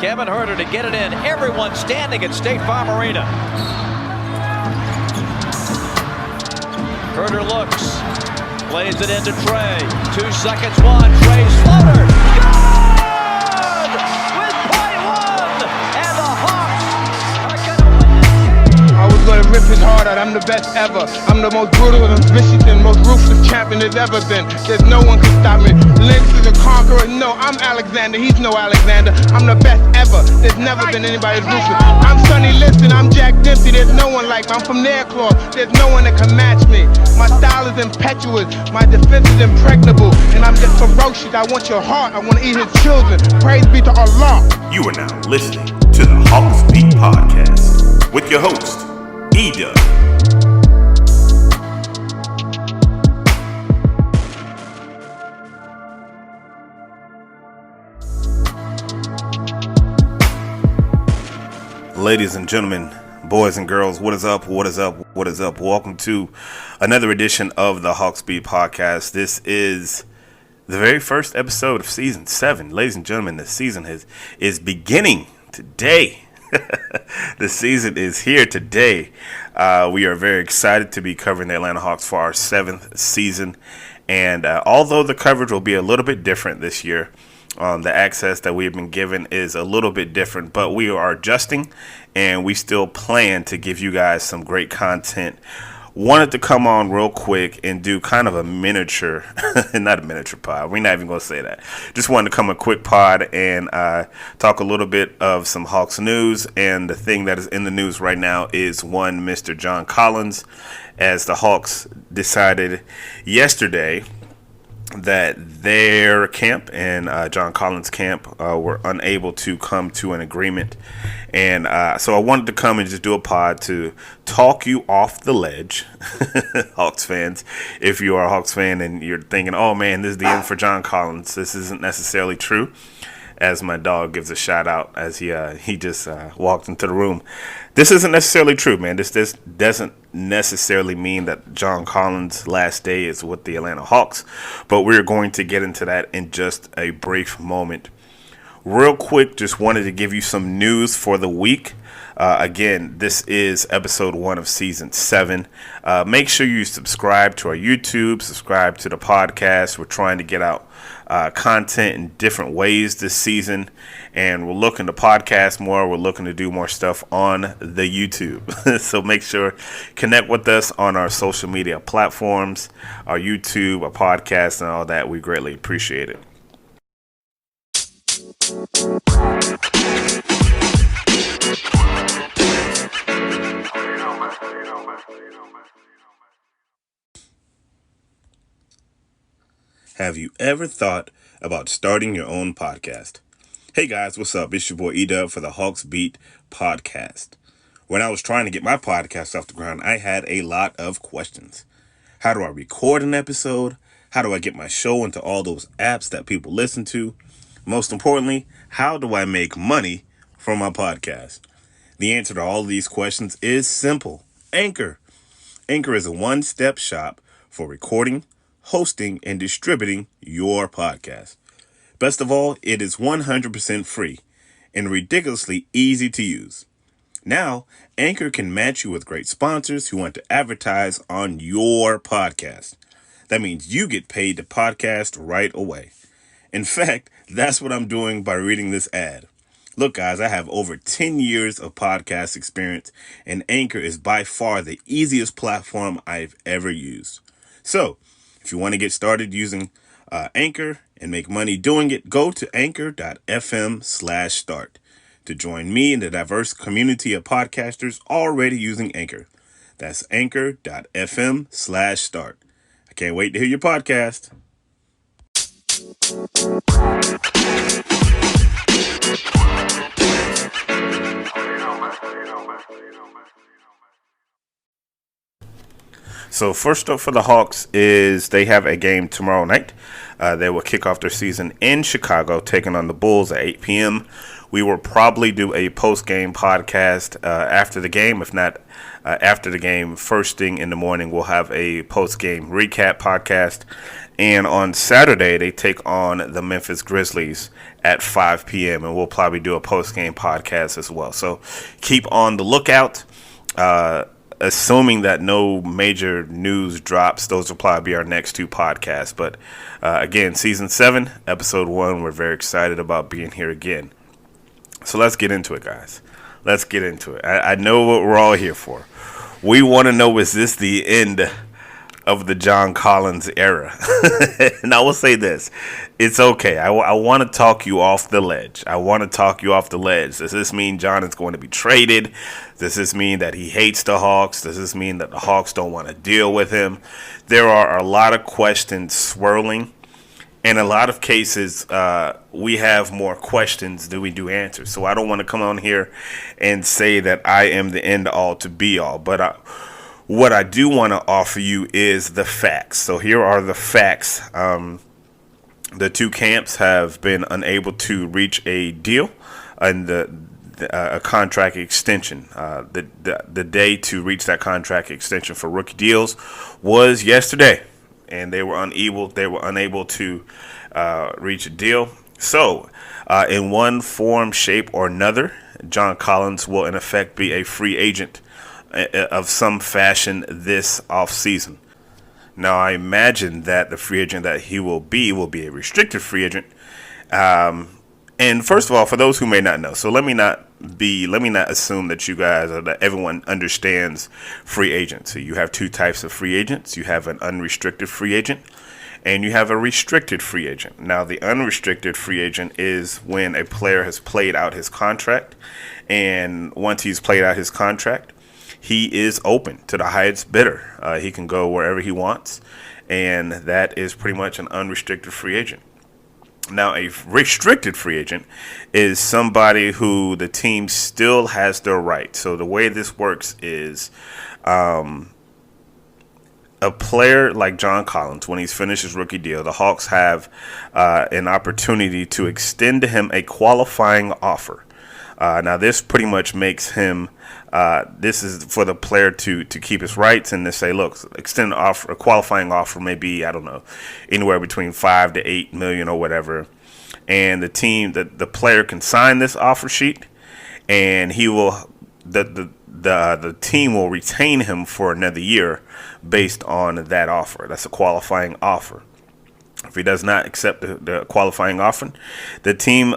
Kevin Herter to get it in. Everyone standing at State Farm Arena. Herter looks, plays it into Trey. 2 seconds, one. Trey's floater. Good! With .1, and the Hawks are gonna win this game. I was gonna rip his heart out. I'm the best ever. I'm the most brutal and vicious and most ruthless champion there's ever been. There's no one can stop me. Lynx is a conqueror. No, I'm Alexander. He's no Alexander. I'm the best ever. There's never been anybody as ruthless. I'm Sonny Liston. I'm Jack Dempsey. There's no one like me. I'm from Nairclaw. There's no one that can match me. My style is impetuous. My defense is impregnable. And I'm just ferocious. I want your heart. I want to eat his children. Praise be to Allah. You are now listening to the Hawksbeat Podcast with your host, E-Dub. Ladies and gentlemen, boys and girls, what is up? What is up? What is up? Welcome to another edition of the Hawksbeat Podcast. This is the very first episode of season 7. Ladies and gentlemen, the season is beginning today. The season is here today. We are very excited to be covering the Atlanta Hawks for our 7th season. And although the coverage will be a little bit different this year, the access that we have been given is a little bit different, but we are adjusting and we still plan to give you guys some great content. Wanted to come on real quick and do kind of a miniature, not a miniature pod. We're not even going to say that. Just wanted to come a quick pod and talk a little bit of some Hawks news. And the thing that is in the news right now is one Mr. John Collins, as the Hawks decided yesterday that their camp and John Collins' camp were unable to come to an agreement. And so I wanted to come and just do a pod to talk you off the ledge, Hawks fans. If you are a Hawks fan and you're thinking, oh man, this is the end for John Collins, this isn't necessarily true. As my dog gives a shout out as he just walked into the room. This isn't necessarily true, man. This doesn't necessarily mean that John Collins' last day is with the Atlanta Hawks, but we're going to get into that in just a brief moment. Real quick, just wanted to give you some news for the week. Again, this is episode 1 of season 7. Make sure you subscribe to our YouTube, subscribe to the podcast. We're trying to get out content in different ways this season, and we're looking to podcast more. We're looking to do more stuff on the YouTube. So make sure, connect with us on our social media platforms, our YouTube, our podcast, and all that. We greatly appreciate it. Have you ever thought about starting your own podcast? Hey guys, what's up? It's your boy E-Dub for the Hawksbeat Podcast. When I was trying to get my podcast off the ground, I had a lot of questions. How do I record an episode? How do I get my show into all those apps that people listen to? Most importantly, how do I make money from my podcast? The answer to all of these questions is simple. Anchor. Anchor is a one-step shop for recording, hosting, and distributing your podcast. Best of all, it is 100% free and ridiculously easy to use. Now, Anchor can match you with great sponsors who want to advertise on your podcast. That means you get paid to podcast right away. In fact, that's what I'm doing by reading this ad. Look, guys, I have over 10 years of podcast experience, and Anchor is by far the easiest platform I've ever used. So, if you want to get started using Anchor and make money doing it, go to anchor.fm/start to join me in the diverse community of podcasters already using Anchor. That's anchor.fm/start. I can't wait to hear your podcast. So first up for the Hawks is they have a game tomorrow night. They will kick off their season in Chicago, taking on the Bulls at 8 p.m. We will probably do a post-game podcast after the game. If not after the game, first thing in the morning, we'll have a post-game recap podcast. And on Saturday, they take on the Memphis Grizzlies at 5 p.m. And we'll probably do a post-game podcast as well. So keep on the lookout. Assuming that no major news drops, those will probably be our next two podcasts. But again, Season 7, Episode 1, we're very excited about being here again. So let's get into it, guys. Let's get into it. I know what we're all here for. We want to know, is this the end of the John Collins era? And I will say this. It's okay. I want to talk you off the ledge. Does this mean John is going to be traded? Does this mean that he hates the Hawks? Does this mean that the Hawks don't want to deal with him? There are a lot of questions swirling. In a lot of cases, we have more questions than we do answers. So I don't want to come on here and say that I am the end all to be all. But what I do want to offer you is the facts. So here are the facts. The two camps have been unable to reach a deal and a contract extension. The day to reach that contract extension for rookie deals was yesterday. And they were unable to reach a deal. So, in one form, shape, or another, John Collins will in effect be a free agent of some fashion this offseason. Now, I imagine that the free agent that he will be a restricted free agent. And first of all, for those who may not know, so let me not assume that you guys or that everyone understands free agency. You have two types of free agents. You have an unrestricted free agent and you have a restricted free agent. Now, the unrestricted free agent is when a player has played out his contract, and once he's played out his contract, he is open to the highest bidder. He can go wherever he wants, and that is pretty much an unrestricted free agent. Now, a restricted free agent is somebody who the team still has their right. So the way this works is a player like John Collins, when he's finished his rookie deal, the Hawks have an opportunity to extend to him a qualifying offer. Now, this pretty much makes him this is for the player to keep his rights and to say, look, extend offer, a qualifying offer, maybe, I don't know, anywhere between 5 to 8 million or whatever. And the team, the player can sign this offer sheet, and he will the team will retain him for another year based on that offer. That's a qualifying offer. If he does not accept the qualifying offer, the team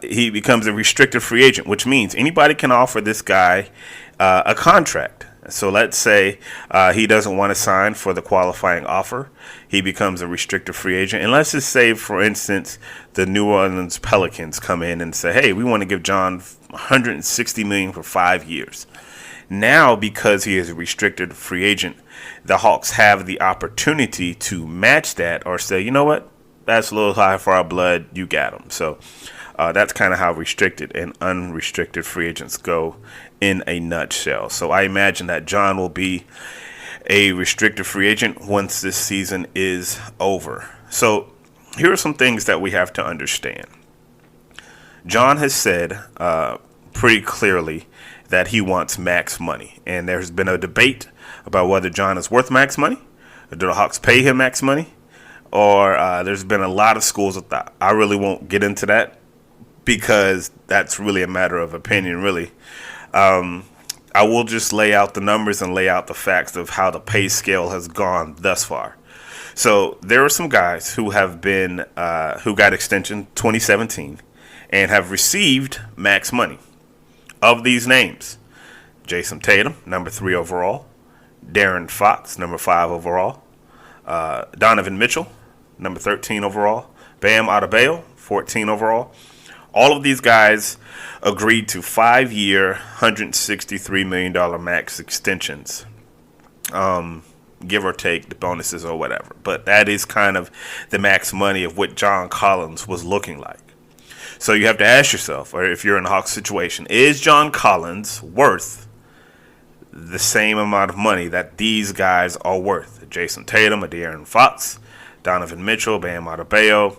he becomes a restricted free agent, which means anybody can offer this guy a contract. So let's say he doesn't want to sign for the qualifying offer. He becomes a restricted free agent. And let's just say, for instance, the New Orleans Pelicans come in and say, hey, we want to give John $160 million for 5 years. Now, because he is a restricted free agent, the Hawks have the opportunity to match that or say, you know what, that's a little high for our blood. You got him. So that's kind of how restricted and unrestricted free agents go in a nutshell. So I imagine that John will be a restricted free agent once this season is over. So here are some things that we have to understand. John has said pretty clearly that he wants max money. And there's been a debate about whether John is worth max money. Or do the Hawks pay him max money? Or there's been a lot of schools of thought. I really won't get into that, because that's really a matter of opinion, really. I will just lay out the numbers and lay out the facts of how the pay scale has gone thus far. So there are some guys who have been who got extension 2017 and have received max money. Of these names, Jason Tatum, number 3 overall, Darren Fox, number 5 overall, Donovan Mitchell, number 13 overall, Bam Adebayo, 14 overall. All of these guys agreed to 5-year, $163 million max extensions, give or take the bonuses or whatever. But that is kind of the max money of what John Collins was looking like. So you have to ask yourself, or if you're in a Hawks situation, is John Collins worth the same amount of money that these guys are worth? Jason Tatum, De'Aaron Fox, Donovan Mitchell, Bam Adebayo.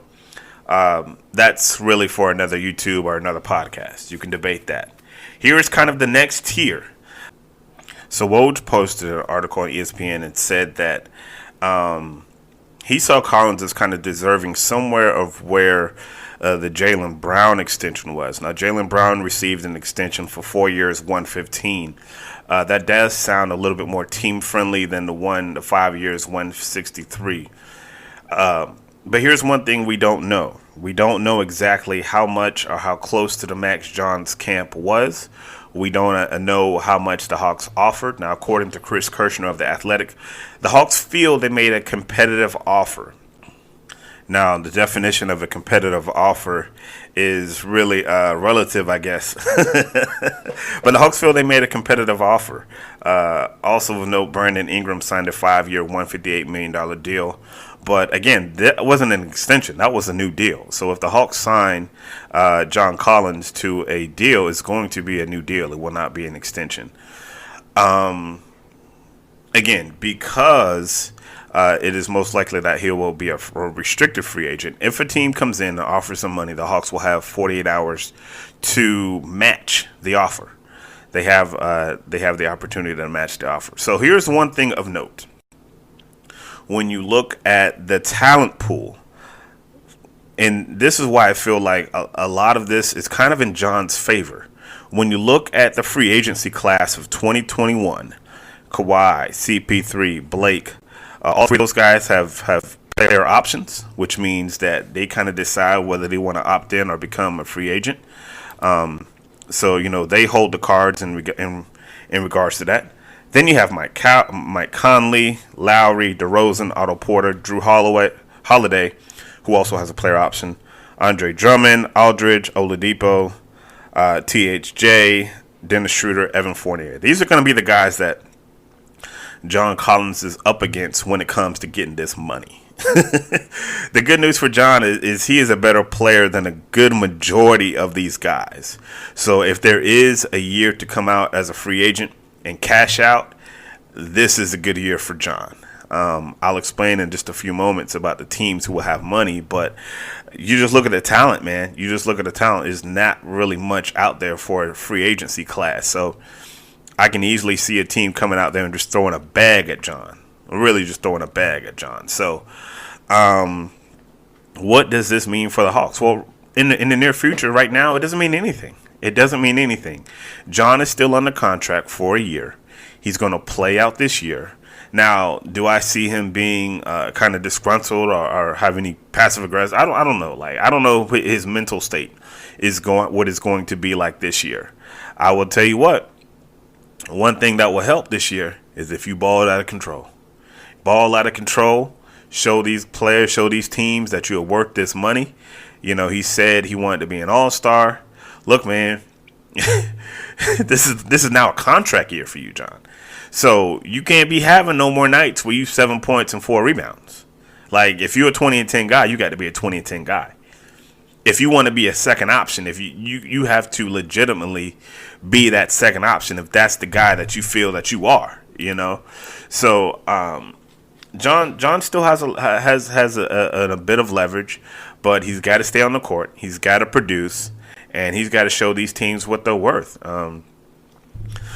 That's really for another YouTube or another podcast. You can debate that. Here is kind of the next tier. So Woj posted an article on ESPN and said that he saw Collins as kind of deserving somewhere of where the Jaylen Brown extension was. Now, Jaylen Brown received an extension for 4 years, $115. That does sound a little bit more team friendly than the 5 years, $163. But here's one thing we don't know. We don't know exactly how much or how close to the max John's camp was. We don't know how much the Hawks offered. Now, according to Chris Kirschner of The Athletic, the Hawks feel they made a competitive offer. Now, the definition of a competitive offer is really relative, I guess. But the Hawks feel they made a competitive offer. Also of note, Brandon Ingram signed a 5-year, $158 million deal. But again, that wasn't an extension. That was a new deal. So if the Hawks sign John Collins to a deal, it's going to be a new deal. It will not be an extension. Again, because it is most likely that he will be a restricted free agent. If a team comes in and offers some money, the Hawks will have 48 hours to match the offer. They have the opportunity to match the offer. So here's one thing of note. When you look at the talent pool, and this is why I feel like a lot of this is kind of in John's favor. When you look at the free agency class of 2021, Kawhi, CP3, Blake, all three of those guys have player options, which means that they kind of decide whether they want to opt in or become a free agent. So, they hold the cards in regards to that. Then you have Mike Conley, Lowry, DeRozan, Otto Porter, Drew Holiday, who also has a player option, Andre Drummond, Aldridge, Oladipo, THJ, Dennis Schroeder, Evan Fournier. These are going to be the guys that John Collins is up against when it comes to getting this money. The good news for John is he is a better player than a good majority of these guys. So if there is a year to come out as a free agent and cash out, this is a good year for John. I'll explain in just a few moments about the teams who will have money, but you just look at the talent, man. You just look at the talent. There's not really much out there for a free agency class. So I can easily see a team coming out there and just throwing a bag at John. Really just throwing a bag at John. So what does this mean for the Hawks? Well, in the near future, right now, it doesn't mean anything. It doesn't mean anything. John is still under contract for a year. He's going to play out this year. Now, do I see him being kind of disgruntled or have any passive aggressive? I don't know. I don't know what his mental state is going to be like this year. I will tell you what. One thing that will help this year is if you ball out of control. Ball out of control. Show these players, show these teams that you're worth this money. He said he wanted to be an all-star. Look, man, this is now a contract year for you, John. So you can't be having no more nights where you 7 points and 4 rebounds. Like, if you're a 20 and 10 guy, you got to be a 20 and 10 guy. If you want to be a second option, if you have to legitimately be that second option, if that's the guy that you feel that you are, So John still has a bit of leverage, but he's got to stay on the court. He's got to produce. And he's got to show these teams what they're worth.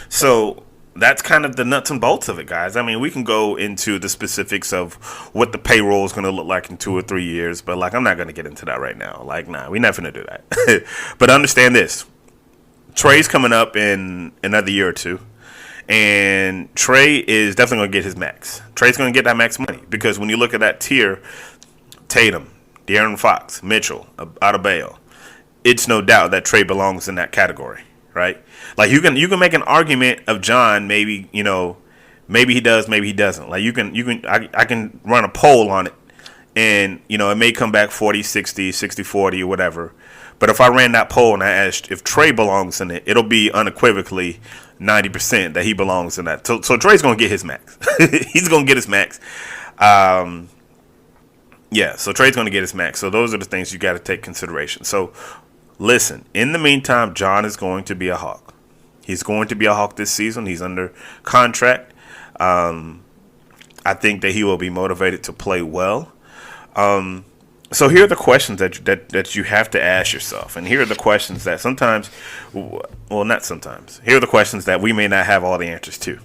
So that's kind of the nuts and bolts of it, guys. I mean, we can go into the specifics of what the payroll is going to look like in 2 or 3 years. But, I'm not going to get into that right now. We're not going to do that. But understand this. Trey's coming up in another year or two. And Trey is definitely going to get his max. Trey's going to get that max money. Because when you look at that tier, Tatum, De'Aaron Fox, Mitchell, Adebayo, it's no doubt that Trey belongs in that category, right? You can make an argument of John, maybe he does, maybe he doesn't. I can run a poll on it, and it may come back 40, 60, 60, 40 or whatever. But if I ran that poll and I asked if Trey belongs in it, it'll be unequivocally 90% that he belongs in that. So Trey's gonna get his max. He's gonna get his max. So Trey's gonna get his max. So those are the things you got to take consideration. So. Listen, in the meantime, John is going to be a Hawk. He's going to be a Hawk this season. He's under contract. I think that he will be motivated to play well. So here are the questions that you have to ask yourself. And here are the questions that sometimes, well, not sometimes. Here are the questions that we may not have all the answers to.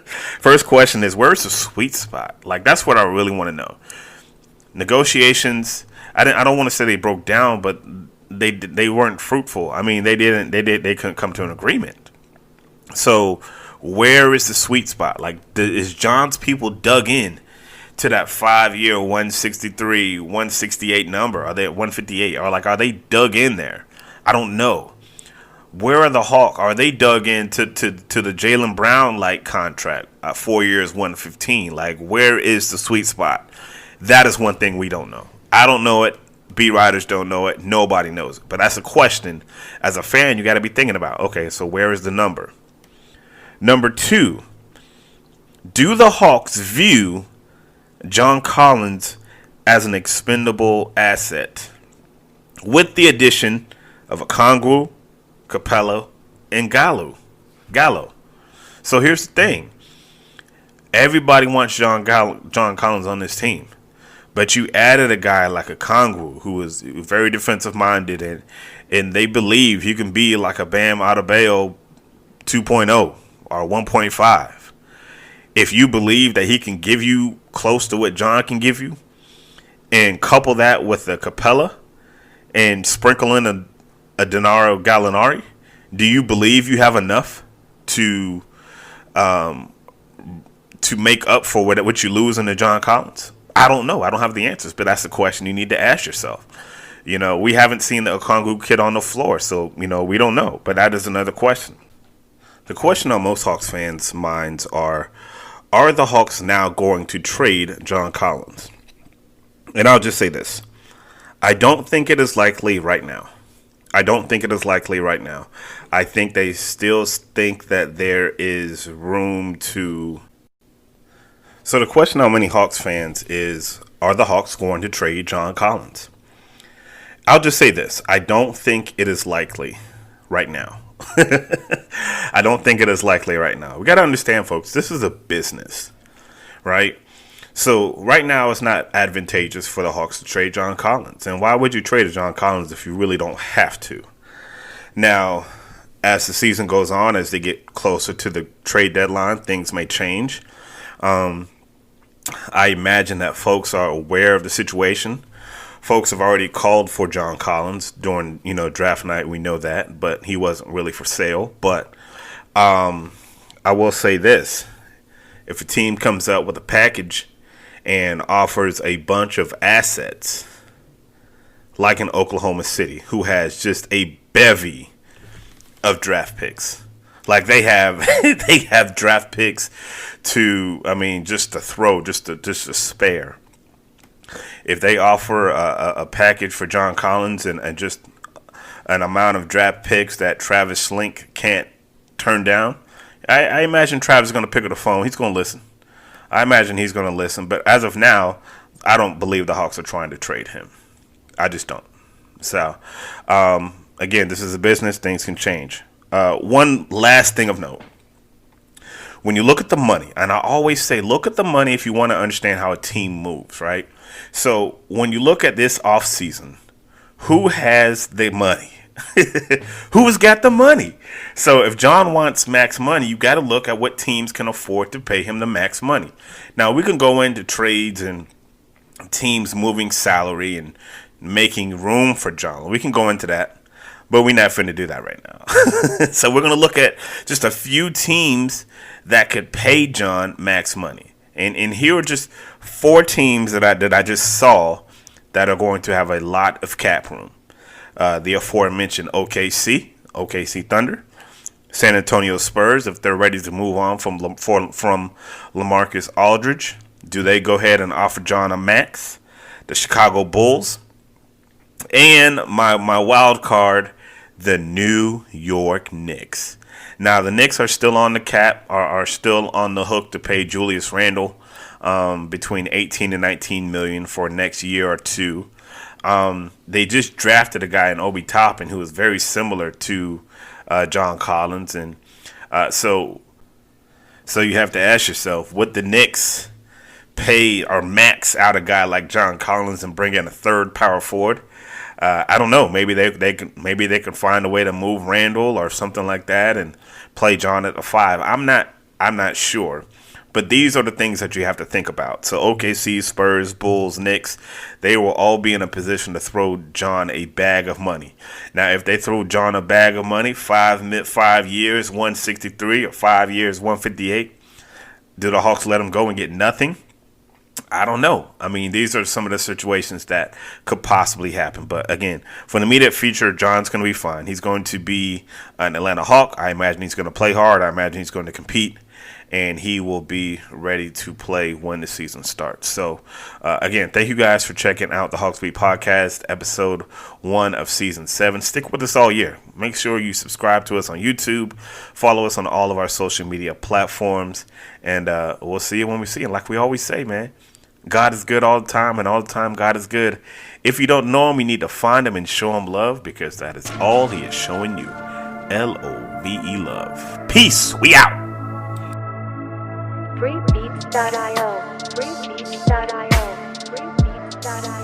First question is, where's the sweet spot? Like, that's what I really want to know. Negotiations, I don't want to say they broke down, but they weren't fruitful. I mean, they couldn't come to an agreement. So where is the sweet spot? Like, is John's people dug in to that 5-year 163, 168 number? Are they at 158? Or like, are they dug in there? I don't know. Where are the Hawks? Are they dug into to the Jaylen Brown like contract? 4 years, 115. Like, where is the sweet spot? That is one thing we don't know. I don't know it. Beat writers don't know it. Nobody knows it. But that's a question. As a fan, you got to be thinking about, okay, so where is the number? Number 2, do the Hawks view John Collins as an expendable asset with the addition of Okongwu, Capello, and Gallo? So here's the thing. Everybody wants John Collins on this team. But you added a guy like Okongwu, who is very defensive minded, and they believe he can be like a Bam Adebayo 2.0 or 1.5. If you believe that he can give you close to what John can give you, and couple that with a Capella and sprinkle in a Denaro Gallinari, do you believe you have enough to make up for what you lose in the John Collins? I don't know. I don't have the answers, but that's the question you need to ask yourself. You know, we haven't seen the Okongwu kid on the floor, so, you know, we don't know. But that is another question. The question on most Hawks fans' minds are the Hawks now going to trade John Collins? And I'll just say this. I don't think it is likely right now. I think they still think that there is room to... So the question on many Hawks fans is, are the Hawks going to trade John Collins? I'll just say this. I don't think it is likely right now. I don't think it is likely right now. We got to understand, folks, this is a business, right? So right now it's not advantageous for the Hawks to trade John Collins. And why would you trade John Collins if you really don't have to? Now, as the season goes on, as they get closer to the trade deadline, things may change. I imagine that folks are aware of the situation. Folks have already called for John Collins during, draft night. We know that, but he wasn't really for sale. But I will say this. If a team comes out with a package and offers a bunch of assets, like in Oklahoma City, who has just a bevy of draft picks. Like they have draft picks just to throw, just to spare. If they offer a package for John Collins and just an amount of draft picks that Travis Slink can't turn down, I imagine Travis is going to pick up the phone. He's going to listen. I imagine he's going to listen. But as of now, I don't believe the Hawks are trying to trade him. I just don't. So, again, this is a business. Things can change. One last thing of note. When you look at the money, and I always say look at the money if you want to understand how a team moves, right? So when you look at this offseason, who has the money? Who's got the money? So if John wants max money, you got to look at what teams can afford to pay him the max money. Now, we can go into trades and teams moving salary and making room for John. We can go into that. But we're not finna do that right now. So we're going to look at just a few teams that could pay John max money. And here are just 4 teams that I just saw that are going to have a lot of cap room. The aforementioned OKC Thunder, San Antonio Spurs, if they're ready to move on from LaMarcus Aldridge. Do they go ahead and offer John a max? The Chicago Bulls. And my wild card, the New York Knicks. Now, the Knicks are still on the cap, are still on the hook to pay Julius Randle between 18 and 19 million for next year or two. They just drafted a guy in Obi Toppin who is very similar to John Collins, and so you have to ask yourself, would the Knicks pay or max out a guy like John Collins and bring in a third power forward? I don't know. Maybe they can find a way to move Randall or something like that and play John at the 5. I'm not sure. But these are the things that you have to think about. So OKC, Spurs, Bulls, Knicks, they will all be in a position to throw John a bag of money. Now, if they throw John a bag of money, 5 years, 163, or 5 years, 158, do the Hawks let him go and get nothing? I don't know. I mean, these are some of the situations that could possibly happen. But again, for the immediate future, John's going to be fine. He's going to be an Atlanta Hawk. I imagine he's going to play hard. I imagine he's going to compete. And he will be ready to play when the season starts. So, again, thank you guys for checking out the Hawksbeat Podcast, episode 1 of season 7. Stick with us all year. Make sure you subscribe to us on YouTube. Follow us on all of our social media platforms. And we'll see you when we see you. Like we always say, man, God is good all the time, and all the time God is good. If you don't know him, you need to find him and show him love, because that is all he is showing you. L-O-V-E, love. Peace. We out. freebeats.io freebeats.io freebeats.io